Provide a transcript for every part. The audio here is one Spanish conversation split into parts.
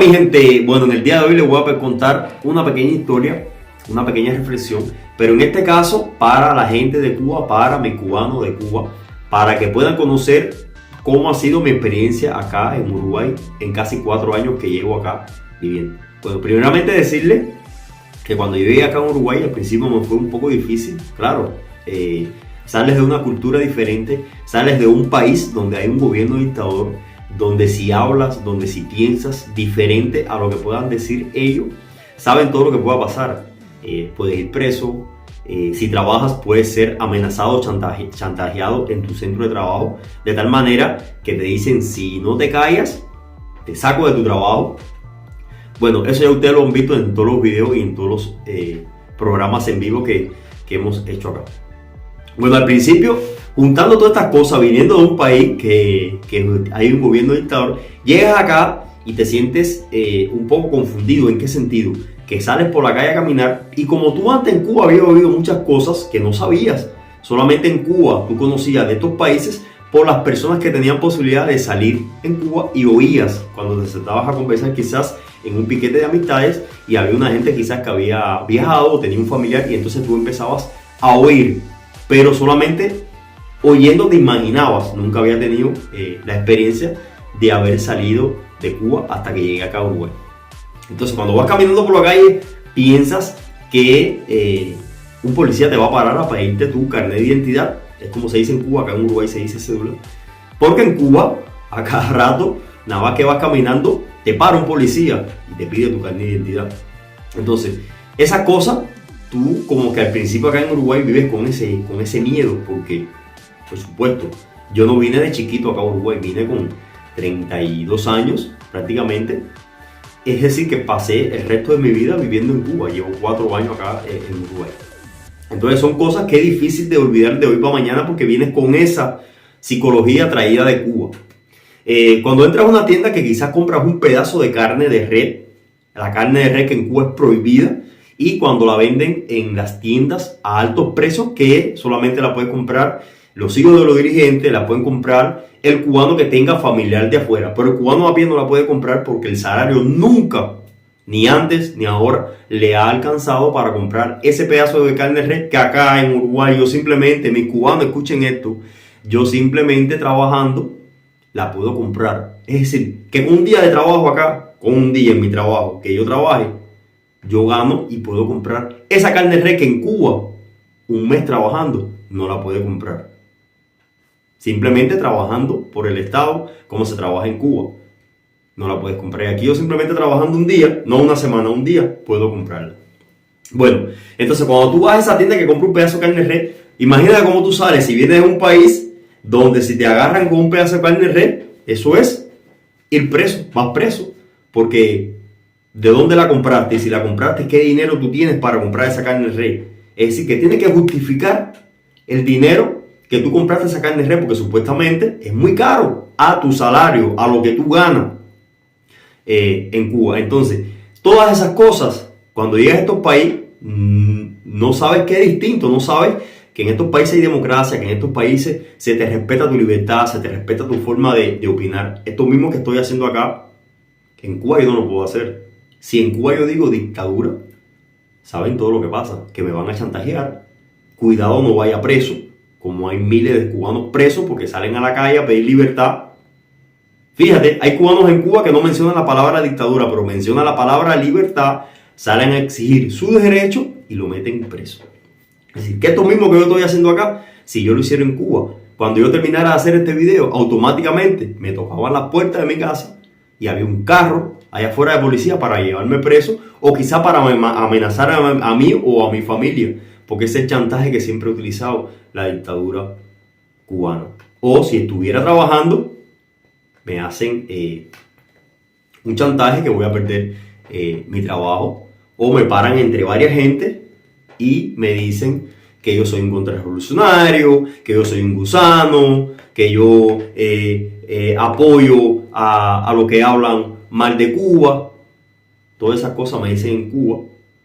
mi gente, bueno, en el día de hoy les voy a contar una pequeña historia, una pequeña reflexión, pero en este caso para la gente de Cuba, para mi cubano de Cuba, para que puedan conocer cómo ha sido mi experiencia acá en Uruguay en casi 4 años que llevo acá viviendo. Bueno, primeramente decirles que cuando yo llegué acá en Uruguay al principio me fue un poco difícil, claro, sales de una cultura diferente, sales de un país donde hay un gobierno dictador, donde si hablas, donde si piensas diferente a lo que puedan decir ellos, saben todo lo que pueda pasar. Puedes ir preso, si trabajas puedes ser amenazado, chantajeado en tu centro de trabajo, de tal manera que te dicen si no te callas, te saco de tu trabajo. Bueno, eso ya ustedes lo han visto en todos los videos y en todos los programas en vivo que hemos hecho acá. Bueno, al principio, juntando todas estas cosas, viniendo de un país que hay un gobierno dictador, llegas acá y te sientes un poco confundido. ¿En qué sentido? Que sales por la calle a caminar y como tú antes en Cuba habías oído muchas cosas que no sabías. Solamente en Cuba tú conocías de estos países por las personas que tenían posibilidad de salir en Cuba y oías cuando te sentabas a conversar quizás en un piquete de amistades y había una gente quizás que había viajado o tenía un familiar y entonces tú empezabas a oír, pero solamente oyendo te imaginabas. Nunca había tenido la experiencia de haber salido de Cuba hasta que llegué acá a Uruguay. Entonces cuando vas caminando por la calle piensas que un policía te va a parar a pedirte tu carnet de identidad. Es como se dice en Cuba, acá en Uruguay se dice cédula. Porque en Cuba, a cada rato, nada más que vas caminando, te para un policía y te pide tu carnet de identidad. Entonces, esa cosa, tú como que al principio acá en Uruguay vives con ese miedo. Porque, por supuesto, yo no vine de chiquito acá a Uruguay, vine con 32 años prácticamente. Es decir, que pasé el resto de mi vida viviendo en Cuba. Llevo 4 años acá en Uruguay. Entonces son cosas que es difícil de olvidar de hoy para mañana porque vienes con esa psicología traída de Cuba. Cuando entras a una tienda que quizás compras un pedazo de carne de res, la carne de res que en Cuba es prohibida, y cuando la venden en las tiendas a altos precios que solamente la puedes comprar los hijos de los dirigentes, la pueden comprar el cubano que tenga familiar de afuera, pero el cubano a pie no la puede comprar porque el salario nunca, ni antes ni ahora, le ha alcanzado para comprar ese pedazo de carne de res que acá en Uruguay yo simplemente, mis cubanos escuchen esto, yo simplemente trabajando la puedo comprar. Es decir, que con un día de trabajo acá, con un día en mi trabajo que yo trabaje, yo gano y puedo comprar esa carne de res que en Cuba, un mes trabajando, no la puede comprar. Simplemente trabajando por el Estado, como se trabaja en Cuba. No la puedes comprar. Aquí yo simplemente trabajando un día, no una semana, un día, puedo comprarla. Bueno, entonces cuando tú vas a esa tienda que compra un pedazo de carne de res, imagina cómo tú sales si vienes de un país donde si te agarran con un pedazo de carne de res, eso es ir preso, vas preso. Porque ¿de dónde la compraste? Y si la compraste, ¿qué dinero tú tienes para comprar esa carne de res? Es decir, que tienes que justificar el dinero que tú compraste esa carne de res porque supuestamente es muy caro a tu salario, a lo que tú ganas en Cuba. Entonces, todas esas cosas, cuando llegas a estos países, no sabes que es distinto, no sabes que en estos países hay democracia, que en estos países se te respeta tu libertad, se te respeta tu forma de opinar. Esto mismo que estoy haciendo acá, en Cuba yo no lo puedo hacer. Si en Cuba yo digo dictadura, saben todo lo que pasa, que me van a chantajear. Cuidado no vaya preso, como hay miles de cubanos presos porque salen a la calle a pedir libertad. Fíjate, hay cubanos en Cuba que no mencionan la palabra dictadura, pero mencionan la palabra libertad, salen a exigir sus derechos y lo meten preso. Es decir, que esto mismo que yo estoy haciendo acá, si yo lo hiciera en Cuba, cuando yo terminara de hacer este video, automáticamente me tocaban las puertas de mi casa y había un carro allá afuera de policía para llevarme preso o quizá para amenazar a mí o a mi familia, porque ese es el chantaje que siempre ha utilizado la dictadura cubana. O si estuviera trabajando, me hacen un chantaje que voy a perder mi trabajo, o me paran entre varias gente y me dicen que yo soy un contrarrevolucionario, que yo soy un gusano, que yo apoyo a lo que hablan mal de Cuba. Todas esas cosas me dicen en Cuba.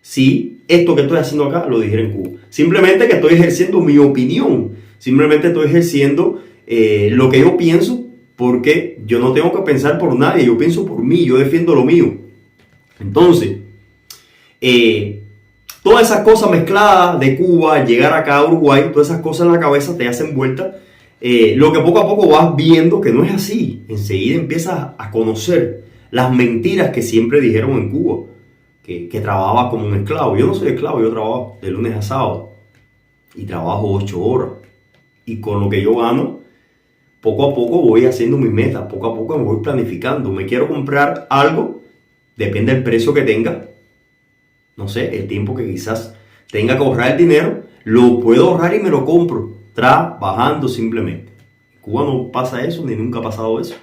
Si esto que estoy haciendo acá lo dijera en Cuba. Simplemente que estoy ejerciendo mi opinión. Simplemente estoy ejerciendo lo que yo pienso porque yo no tengo que pensar por nadie, yo pienso por mí, yo defiendo lo mío. Entonces, todas esas cosas mezcladas de Cuba, llegar acá a Uruguay, todas esas cosas en la cabeza te hacen vuelta. Lo que poco a poco vas viendo que no es así. Enseguida empiezas a conocer las mentiras que siempre dijeron en Cuba, que trabajaba como un esclavo. Yo no soy esclavo, yo trabajo de lunes a sábado y trabajo 8 horas. Y con lo que yo gano, poco a poco voy haciendo mis metas, poco a poco me voy planificando. Me quiero comprar algo, depende del precio que tenga, no sé, el tiempo que quizás tenga que ahorrar el dinero, lo puedo ahorrar y me lo compro, trabajando simplemente. En Cuba no pasa eso, ni nunca ha pasado eso.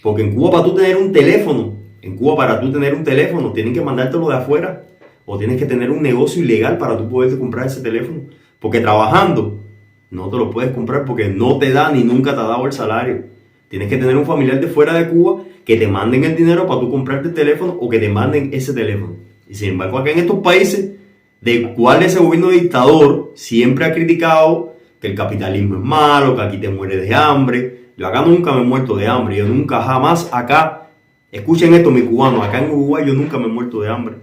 Porque en Cuba para tú tener un teléfono, tienen que mandártelo de afuera, o tienes que tener un negocio ilegal para tú poderte comprar ese teléfono. Porque trabajando no te lo puedes comprar porque no te da ni nunca te ha dado el salario. Tienes que tener un familiar de fuera de Cuba que te manden el dinero para tú comprarte el teléfono o que te manden ese teléfono. Y sin embargo, acá en estos países, de cual ese gobierno dictador siempre ha criticado que el capitalismo es malo, que aquí te mueres de hambre. Yo acá nunca me he muerto de hambre. Yo nunca, jamás acá, escuchen esto, mis cubanos, acá en Uruguay yo nunca me he muerto de hambre.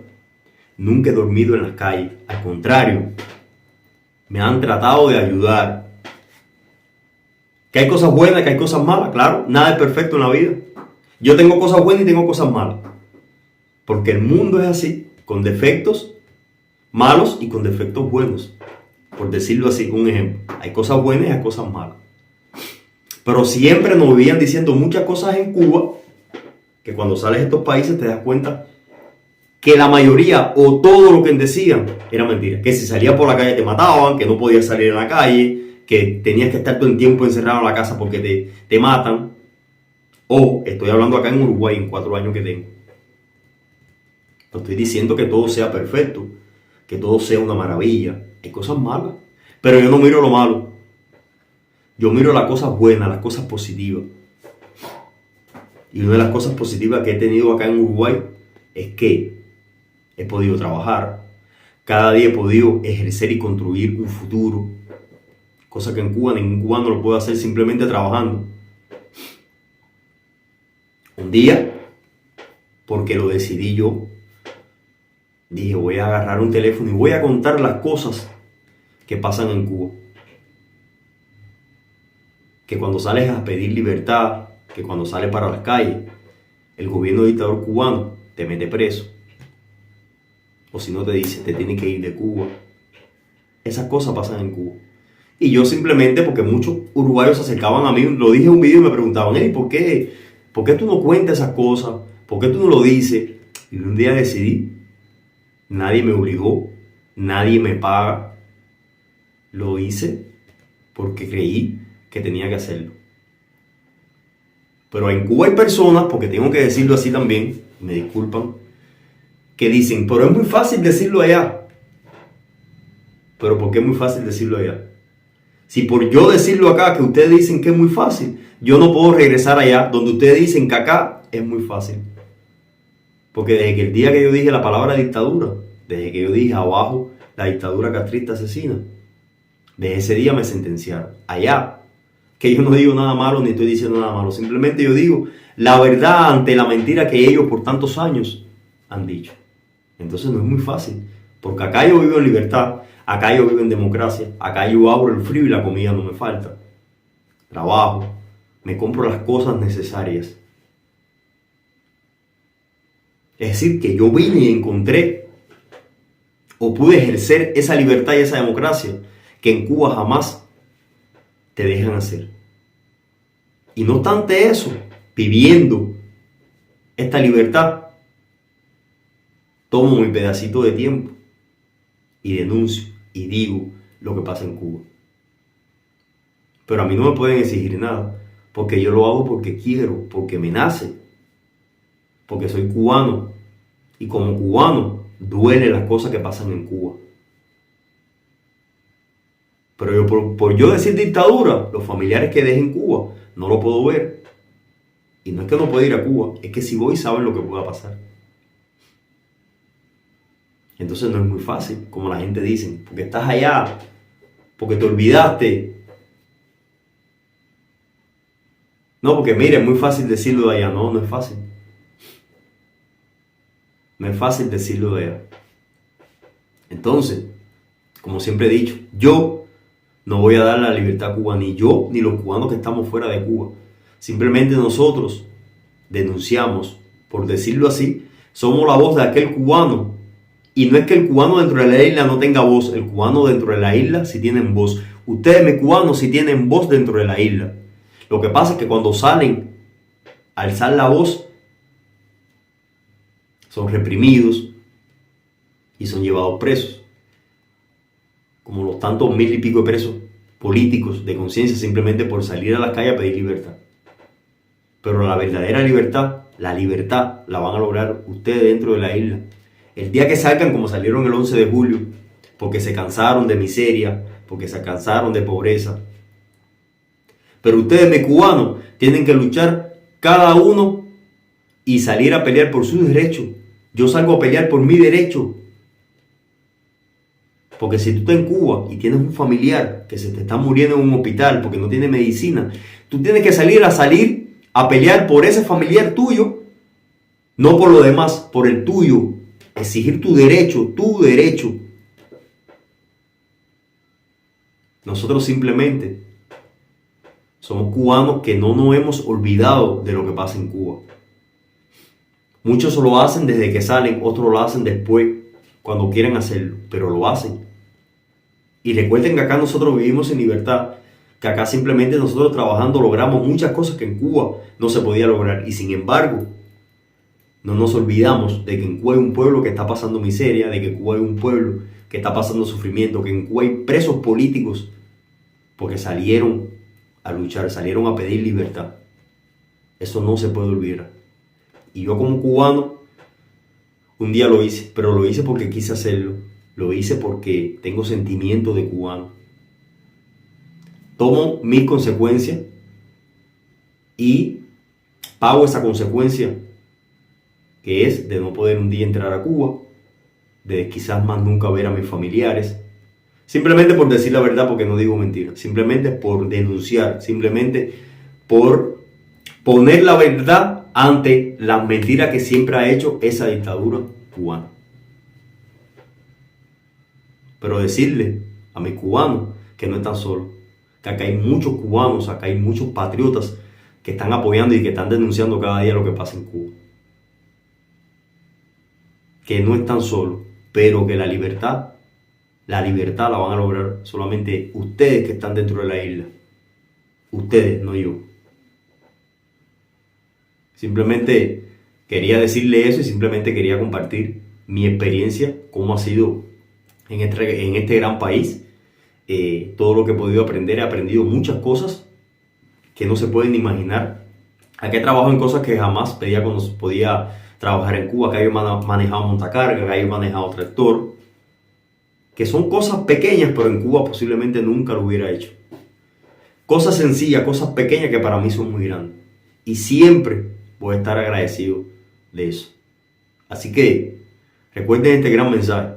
Nunca he dormido en las calles. Al contrario, me han tratado de ayudar. Que hay cosas buenas, que hay cosas malas, claro. Nada es perfecto en la vida. Yo tengo cosas buenas y tengo cosas malas. Porque el mundo es así, con defectos malos y con defectos buenos. Por decirlo así, un ejemplo. Hay cosas buenas y hay cosas malas. Pero siempre nos vivían diciendo muchas cosas en Cuba, que cuando sales de estos países te das cuenta que la mayoría o todo lo que decían era mentira. Que si salías por la calle te mataban, que no podías salir a la calle, que tenías que estar todo el tiempo encerrado en la casa porque te matan. O estoy hablando acá en Uruguay en 4 años que tengo. No estoy diciendo que todo sea perfecto, que todo sea una maravilla. Hay cosas malas, pero yo no miro lo malo. Yo miro las cosas buenas, las cosas positivas. Y una de las cosas positivas que he tenido acá en Uruguay es que he podido trabajar. Cada día he podido ejercer y construir un futuro. Cosa que en Cuba ningún cubano lo puede hacer simplemente trabajando. Un día, porque lo decidí yo, dije voy a agarrar un teléfono y voy a contar las cosas que pasan en Cuba. Que cuando sales a pedir libertad, que cuando sales para las calles, el gobierno dictador cubano te mete preso. O si no te dice, te tienes que ir de Cuba. Esas cosas pasan en Cuba. Y yo simplemente, porque muchos uruguayos se acercaban a mí, lo dije en un video y me preguntaban, hey, ¿por qué tú no cuentas esas cosas? ¿Por qué tú no lo dices? Y un día decidí, nadie me obligó, nadie me paga. Lo hice porque creí que tenía que hacerlo. Pero en Cuba hay personas, porque tengo que decirlo así también, me disculpan, que dicen, pero es muy fácil decirlo allá. Pero ¿por qué es muy fácil decirlo allá? Si por yo decirlo acá, que ustedes dicen que es muy fácil, yo no puedo regresar allá, donde ustedes dicen que acá es muy fácil. Porque desde que el día que yo dije la palabra dictadura, desde que yo dije abajo la dictadura castrista asesina, desde ese día me sentenciaron. Allá, que yo no digo nada malo ni estoy diciendo nada malo, simplemente yo digo la verdad ante la mentira que ellos por tantos años han dicho. Entonces no es muy fácil, porque acá yo vivo en libertad, acá yo vivo en democracia, acá yo abro el frío y la comida no me falta. Trabajo, me compro las cosas necesarias. Es decir, que yo vine y encontré o pude ejercer esa libertad y esa democracia que en Cuba jamás te dejan hacer. Y no obstante eso, viviendo esta libertad, tomo mi pedacito de tiempo y denuncio y digo lo que pasa en Cuba. Pero a mí no me pueden exigir nada, porque yo lo hago porque quiero, porque me nace, porque soy cubano y como cubano duele las cosas que pasan en Cuba. Pero yo, por yo decir dictadura, los familiares que dejen Cuba no lo puedo ver. Y no es que no pueda ir a Cuba, es que si voy saben lo que pueda pasar. Entonces no es muy fácil, como la gente dice, porque estás allá, porque te olvidaste. No, porque mire, es muy fácil decirlo de allá. No, no es fácil. No es fácil decirlo de allá. Entonces, como siempre he dicho, yo no voy a dar la libertad a Cuba, ni yo, ni los cubanos que estamos fuera de Cuba. Simplemente nosotros denunciamos, por decirlo así, somos la voz de aquel cubano. Y no es que el cubano dentro de la isla no tenga voz, el cubano dentro de la isla sí tienen voz. Ustedes, mis cubanos, sí tienen voz dentro de la isla. Lo que pasa es que cuando salen a alzar la voz, son reprimidos y son llevados presos. Como los tantos mil y pico de presos políticos de conciencia simplemente por salir a la calle a pedir libertad. Pero la verdadera libertad, la libertad la van a lograr ustedes dentro de la isla. El día que salgan como salieron el 11 de julio, porque se cansaron de miseria, porque se cansaron de pobreza. Pero ustedes, mis cubanos, tienen que luchar cada uno y salir a pelear por sus derechos. Yo salgo a pelear por mi derecho. Porque si tú estás en Cuba y tienes un familiar que se te está muriendo en un hospital porque no tiene medicina, tú tienes que salir a pelear por ese familiar tuyo, no por lo demás, por el tuyo. Exigir tu derecho, tu derecho. Nosotros simplemente somos cubanos que no nos hemos olvidado de lo que pasa en Cuba. Muchos lo hacen desde que salen, otros lo hacen después, cuando quieren hacerlo, pero lo hacen. Y recuerden que acá nosotros vivimos en libertad, que acá simplemente nosotros trabajando logramos muchas cosas que en Cuba no se podía lograr. Y sin embargo, no nos olvidamos de que en Cuba hay un pueblo que está pasando miseria, de que en Cuba hay un pueblo que está pasando sufrimiento, que en Cuba hay presos políticos porque salieron a luchar, salieron a pedir libertad. Eso no se puede olvidar. Y yo como cubano, un día lo hice, pero lo hice porque quise hacerlo. Lo hice porque tengo sentimiento de cubano. Tomo mis consecuencias y pago esa consecuencia, que es de no poder un día entrar a Cuba, de quizás más nunca ver a mis familiares, simplemente por decir la verdad, porque no digo mentiras, simplemente por denunciar, simplemente por poner la verdad ante las mentiras que siempre ha hecho esa dictadura cubana. Pero decirle a mis cubanos que no están solos, que acá hay muchos cubanos, acá hay muchos patriotas que están apoyando y que están denunciando cada día lo que pasa en Cuba. Que no están solos, pero que la libertad la van a lograr solamente ustedes que están dentro de la isla. Ustedes, no yo. Simplemente quería decirle eso y simplemente quería compartir mi experiencia, cómo ha sido en este gran país. Todo lo que he podido aprender, he aprendido muchas cosas que no se pueden imaginar. Aquí he trabajado en cosas que jamás podía trabajar en Cuba. Acá he manejado montacarga, acá he manejado tractor, que son cosas pequeñas, pero en Cuba posiblemente nunca lo hubiera hecho. Cosas sencillas, cosas pequeñas que para mí son muy grandes. Y siempre voy a estar agradecido de eso. Así que recuerden este gran mensaje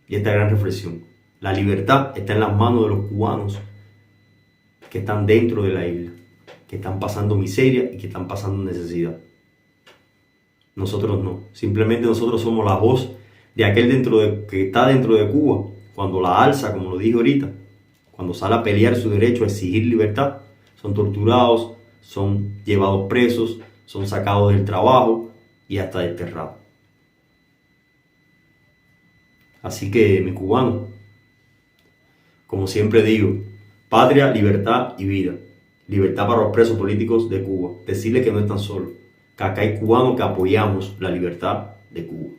y esta gran reflexión. La libertad está en las manos de los cubanos que están dentro de la isla, que están pasando miseria y que están pasando necesidad. Nosotros no. Simplemente nosotros somos la voz de aquel que está dentro de Cuba, cuando la alza, como lo dije ahorita, cuando sale a pelear su derecho a exigir libertad, son torturados, son llevados presos, son sacados del trabajo y hasta desterrados. Así que, mi cubano, como siempre digo, patria, libertad y vida. Libertad para los presos políticos de Cuba. Decirles que no están solos, que acá hay cubanos que apoyamos la libertad de Cuba.